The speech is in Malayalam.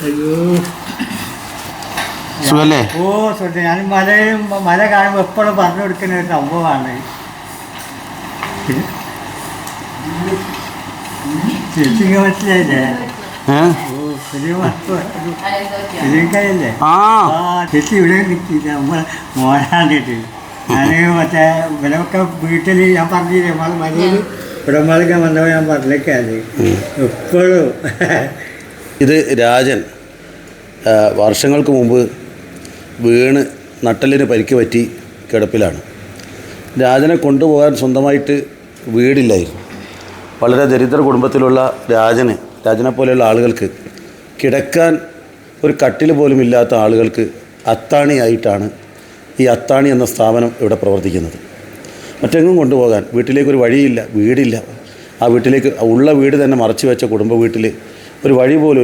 അയ്യോ സുഖല്ലേ? ഓ സുഖം. ഞാൻ മല കാണുമ്പോൾ എപ്പോഴും പറഞ്ഞു കൊടുക്കുന്ന ഒരു സംഭവമാണ്. ചേച്ചിക്ക് മനസ്സിലായില്ലേ? ഫിലിംകാരല്ലേ? ചേച്ചി ഇവിടെ നിൽക്കില്ല, നമ്മളെ മോനാണ്ടിട്ട്. ഞാൻ മറ്റേ ഇവരൊക്കെ വീട്ടിൽ ഞാൻ പറഞ്ഞില്ലേ, നമ്മളെ മലയിൽ ഉടമ്പളക്കാൻ വന്നപ്പോൾ ഞാൻ പറഞ്ഞേക്കാല് എപ്പോഴും. ഇത് രാജൻ വർഷങ്ങൾക്ക് മുമ്പ് വീണ് നട്ടലിന് പരിക്ക് പറ്റി കിടപ്പിലാണ്. രാജനെ കൊണ്ടുപോകാൻ സ്വന്തമായിട്ട് വീടില്ലായിരുന്നു. വളരെ ദരിദ്ര കുടുംബത്തിലുള്ള രാജനെ പോലെയുള്ള ആളുകൾക്ക് കിടക്കാൻ ഒരു കട്ടിൽ പോലും ഇല്ലാത്ത ആളുകൾക്ക് അത്താണിയായിട്ടാണ് ഈ അത്താണി എന്ന സ്ഥാപനം ഇവിടെ പ്രവർത്തിക്കുന്നത്. മറ്റെങ്ങും കൊണ്ടുപോകാൻ വീട്ടിലേക്കൊരു വഴിയില്ല, വീടില്ല. ആ വീട്ടിലേക്ക് ഉള്ള വീട് തന്നെ മറച്ചു വെച്ച കുടുംബ വീട്ടിൽ ഒരു വഴി പോലും